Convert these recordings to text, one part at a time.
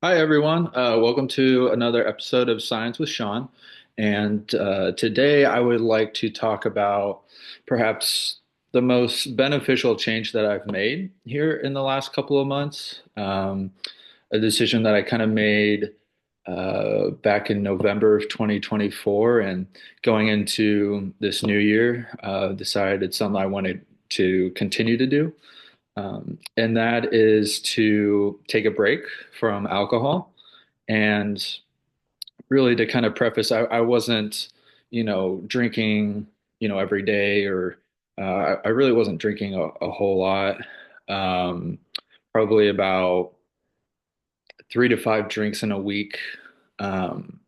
Hi, everyone. Welcome to another episode of Science with Sean. And today I would like to talk about perhaps the most beneficial change that I've made here in the last couple of months. A decision that I kind of made back in November of 2024 and going into this new year, decided it's something I wanted to continue to do. And that is to take a break from alcohol. And really, to kind of preface, I wasn't, drinking, every day, or I really wasn't drinking a whole lot. Um, Probably about 3 to 5 drinks in a week. Um,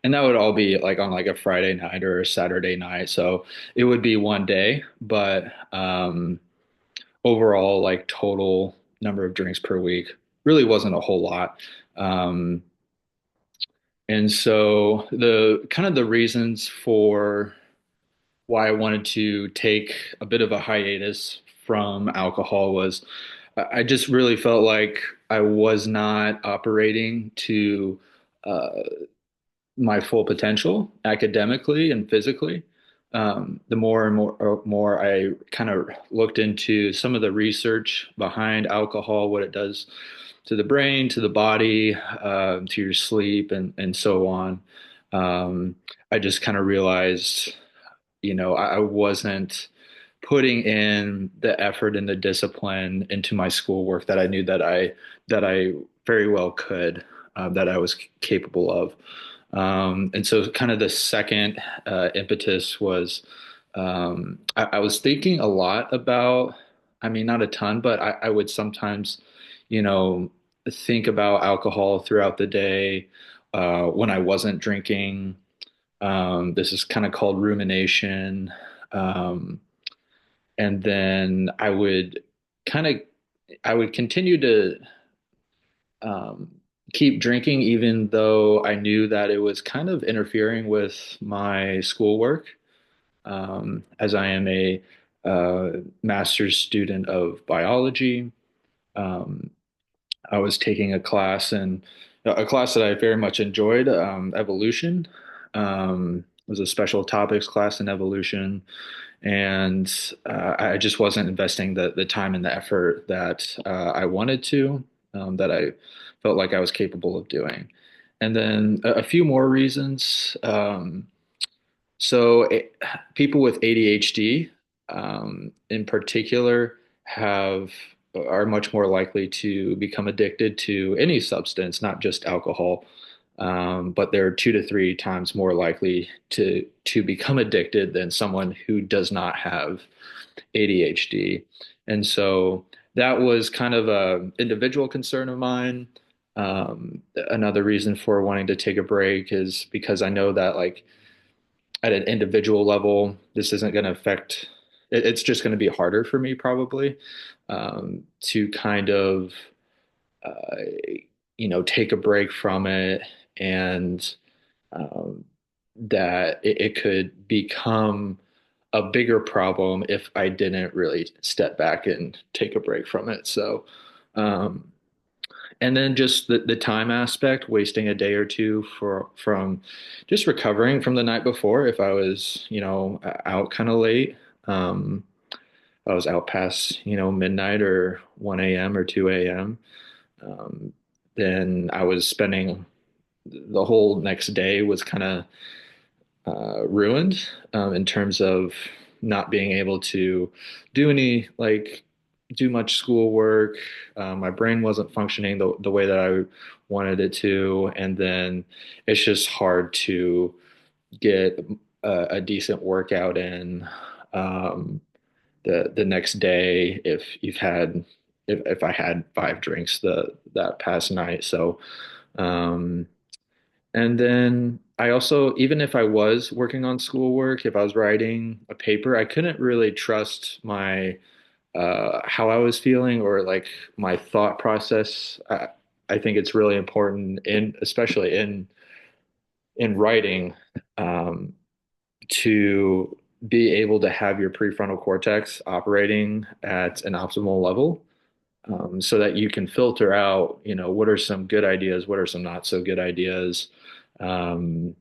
and that would all be like on like a Friday night or a Saturday night. So it would be one day, but overall, like total number of drinks per week really wasn't a whole lot. Um, and so the kind of the reasons for why I wanted to take a bit of a hiatus from alcohol was I just really felt like I was not operating to uh, my full potential academically and physically. The more and more I kind of looked into some of the research behind alcohol, what it does to the brain, to the body, to your sleep, and so on. I just kind of realized, I wasn't putting in the effort and the discipline into my schoolwork that I knew that I very well could, that I was capable of. And so kind of the second impetus was I was thinking a lot about, I mean, not a ton, but I would sometimes, you know, think about alcohol throughout the day when I wasn't drinking. This is kind of called rumination. Um, and then kind of, I would continue to um, keep drinking, even though I knew that it was kind of interfering with my schoolwork, as I am a master's student of biology. Um, I was taking a class that I very much enjoyed, evolution. It was a special topics class in evolution, and I just wasn't investing the time and the effort that I wanted to, that I felt like I was capable of doing. And then a few more reasons. So people with ADHD, in particular, have are much more likely to become addicted to any substance, not just alcohol. But they're 2 to 3 times more likely to become addicted than someone who does not have ADHD. And so that was kind of a individual concern of mine. Another reason for wanting to take a break is because I know that, like, at an individual level, this isn't going to affect, it's just going to be harder for me probably, to kind of, uh, take a break from it, and um, that it could become a bigger problem if I didn't really step back and take a break from it. So, um, and then just the time aspect, wasting a day or two from just recovering from the night before. If I was, out kind of late, um, I was out past, midnight or 1 a.m. or 2 a.m. Um, then I was spending the whole next day was kind of ruined, in terms of not being able to do any like do much schoolwork. My brain wasn't functioning the way that I wanted it to, and then it's just hard to get a decent workout in the next day if I had 5 drinks that past night. So um, and then I also, even if I was working on schoolwork, if I was writing a paper, I couldn't really trust my how I was feeling, or like my thought process. I think it's really important, especially in writing, um, to be able to have your prefrontal cortex operating at an optimal level. so that you can filter out, what are some good ideas, what are some not so good ideas. Um,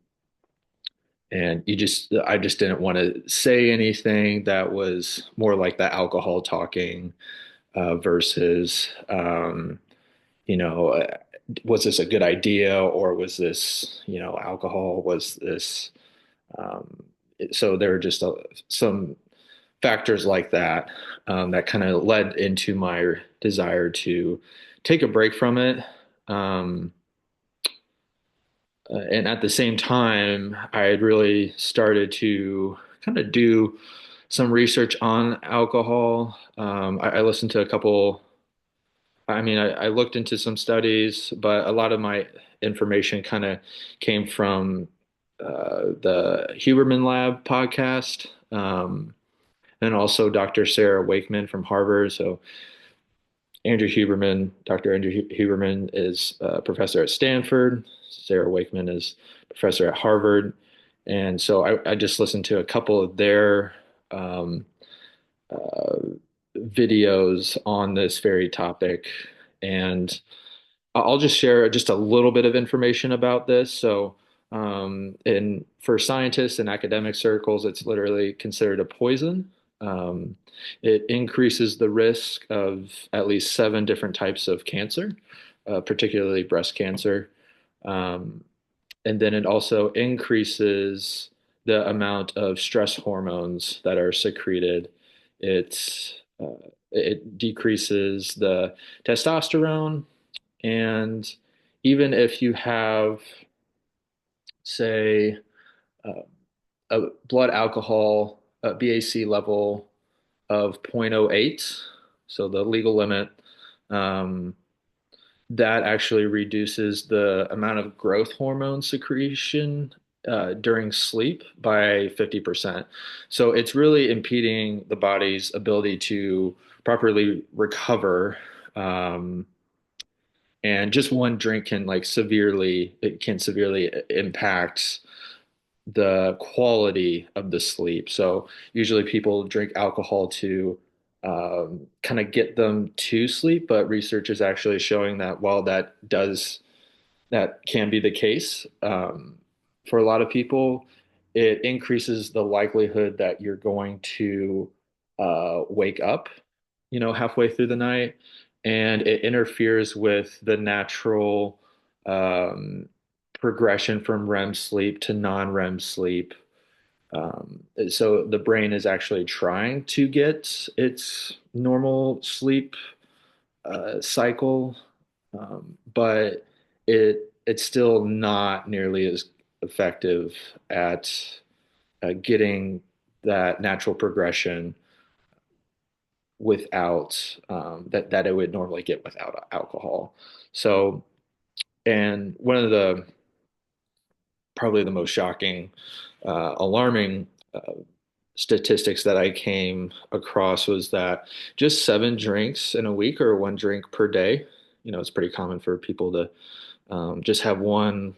and I just didn't want to say anything that was more like the alcohol talking versus, you know, uh, was this a good idea or was this, alcohol? Was this, um, so there were just some factors like that that kind of led into my desire to take a break from it. Um, and at the same time, I had really started to kind of do some research on alcohol. I listened to a couple, I looked into some studies, but a lot of my information kind of came from the Huberman Lab podcast. And also Dr. Sarah Wakeman from Harvard. So Dr. Andrew Huberman is a professor at Stanford. Sarah Wakeman is professor at Harvard. And so I just listened to a couple of their um, uh, videos on this very topic. And I'll just share just a little bit of information about this. So, and for scientists and academic circles, it's literally considered a poison. Um, it increases the risk of at least seven different types of cancer, particularly breast cancer. Um, and then it also increases the amount of stress hormones that are secreted. It decreases the testosterone, and even if you have, say, uh, a blood alcohol, a BAC level of zero point zero 0.08, so the legal limit, um, that actually reduces the amount of growth hormone secretion during sleep by 50%. So it's really impeding the body's ability to properly recover. Um, and just one drink can severely impact the quality of the sleep. So usually people drink alcohol to kind of get them to sleep, but research is actually showing that while that can be the case for a lot of people, it increases the likelihood that you're going to wake up, halfway through the night, and it interferes with the natural um, progression from REM sleep to non-REM sleep. So the brain is actually trying to get its normal sleep cycle, but it's still not nearly as effective at getting that natural progression without that it would normally get without alcohol. So, and one of the probably the most shocking, alarming statistics that I came across was that just seven drinks in a week or one drink per day. It's pretty common for people to just have one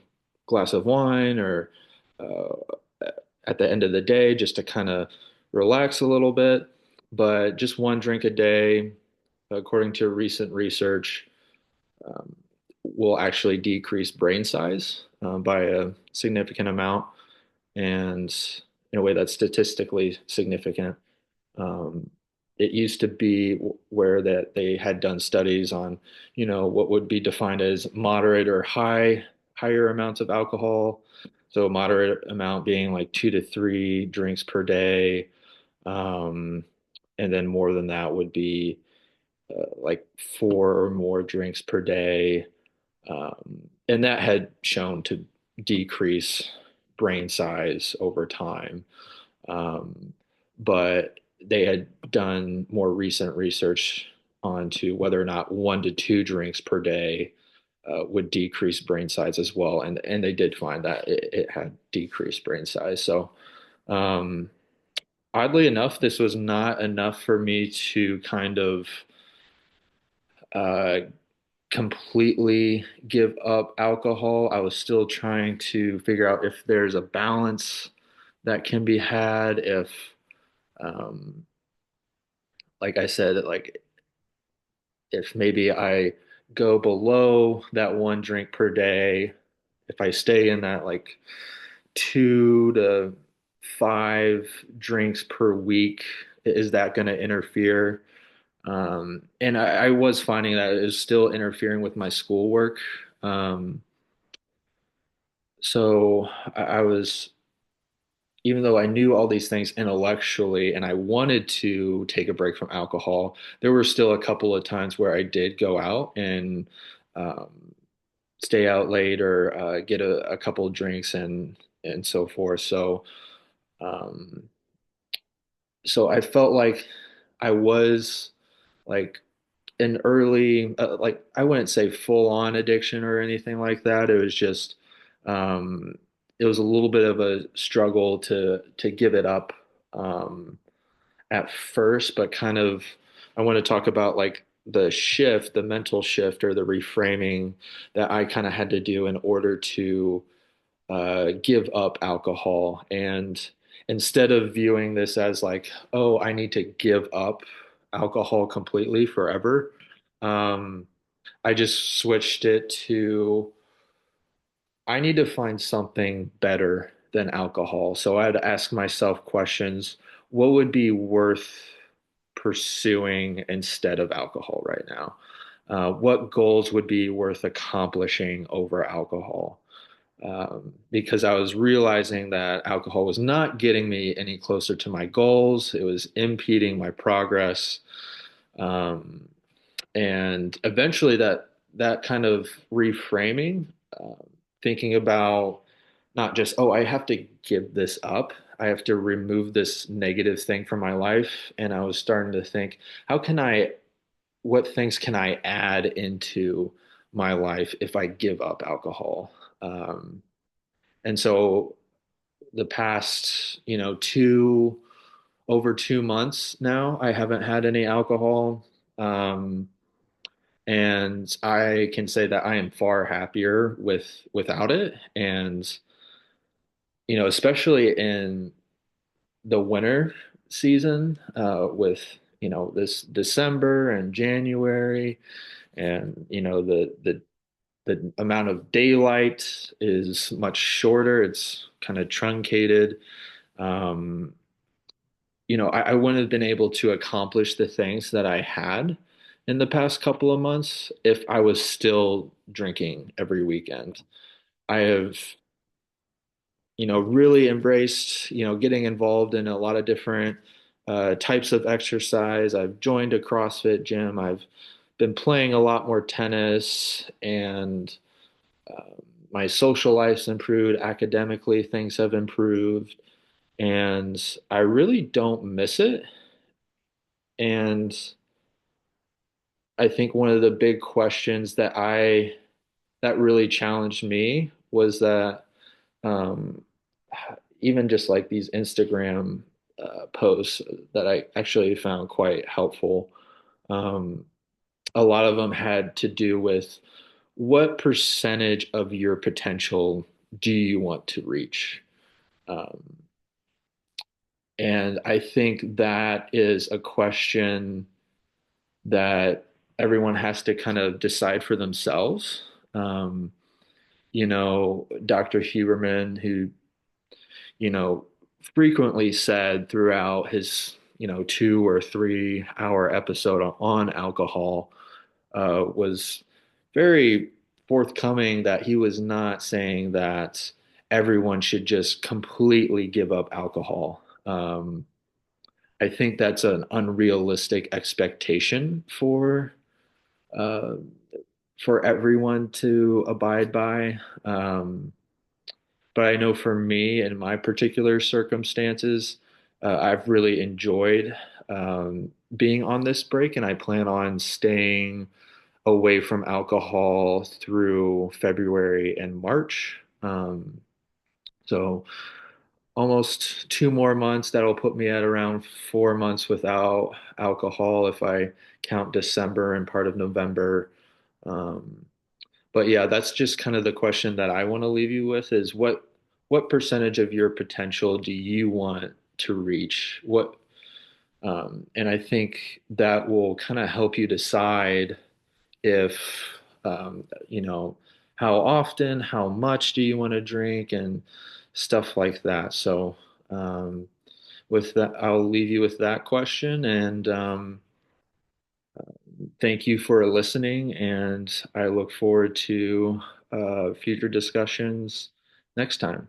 glass of wine or at the end of the day just to kind of relax a little bit. But just one drink a day, according to recent research, um, will actually decrease brain size by a significant amount and in a way that's statistically significant. Um, it used to be where that they had done studies on, what would be defined as moderate or higher amounts of alcohol. So moderate amount being like 2 to 3 drinks per day. Um, and then more than that would be like four or more drinks per day. And that had shown to decrease brain size over time. Um, but they had done more recent research onto whether or not 1 to 2 drinks per day would decrease brain size as well, and they did find that it had decreased brain size. So, um, oddly enough, this was not enough for me to kind of uh, completely give up alcohol. I was still trying to figure out if there's a balance that can be had, if, um, like I said, like if maybe I go below that one drink per day, if I stay in that like 2 to 5 drinks per week, is that going to interfere? And I was finding that it was still interfering with my schoolwork. Um, so I was, even though I knew all these things intellectually and I wanted to take a break from alcohol, there were still a couple of times where I did go out and um, stay out late or get a couple of drinks and so forth. Um, so I felt like I was like an early, like I wouldn't say full on addiction or anything like that. It was just, um, it was a little bit of a struggle to give it up at first, but kind of, I want to talk about like the shift, the mental shift or the reframing that I kind of had to do in order to give up alcohol. And instead of viewing this as like, oh, I need to give up alcohol completely forever, um, I just switched it to I need to find something better than alcohol. So I had to ask myself questions. What would be worth pursuing instead of alcohol right now? What goals would be worth accomplishing over alcohol? Because I was realizing that alcohol was not getting me any closer to my goals. It was impeding my progress. Um, and eventually that kind of reframing, thinking about not just, oh, I have to give this up. I have to remove this negative thing from my life. And I was starting to think, how can I, what things can I add into my life if I give up alcohol? And so the past, over 2 months now, I haven't had any alcohol. Um, and I can say that I am far happier without it. And, especially in the winter season, with, this December and January and, the amount of daylight is much shorter. It's kind of truncated. Um, I wouldn't have been able to accomplish the things that I had in the past couple of months if I was still drinking every weekend. I have, really embraced, getting involved in a lot of different types of exercise. I've joined a CrossFit gym. I've been playing a lot more tennis, and um, my social life's improved. Academically, things have improved, and I really don't miss it. And I think one of the big questions that really challenged me was that, um, even just like these Instagram posts that I actually found quite helpful. Um, a lot of them had to do with what percentage of your potential do you want to reach? Um, and I think that is a question that everyone has to kind of decide for themselves. Um, Dr. Huberman, who, you know, frequently said throughout his, 2 or 3 hour episode on alcohol, was very forthcoming that he was not saying that everyone should just completely give up alcohol. I think that's an unrealistic expectation uh, for everyone to abide by. But I know for me in my particular circumstances, I've really enjoyed being on this break, and I plan on staying away from alcohol through February and March. So almost 2 more months. That'll put me at around 4 months without alcohol if I count December and part of November. Um, but yeah, that's just kind of the question that I want to leave you with is what percentage of your potential do you want to reach? And I think that will kind of help you decide if, you know, how often, how much do you want to drink and stuff like that. So, um, with that, I'll leave you with that question and thank you for listening. And I look forward to future discussions next time.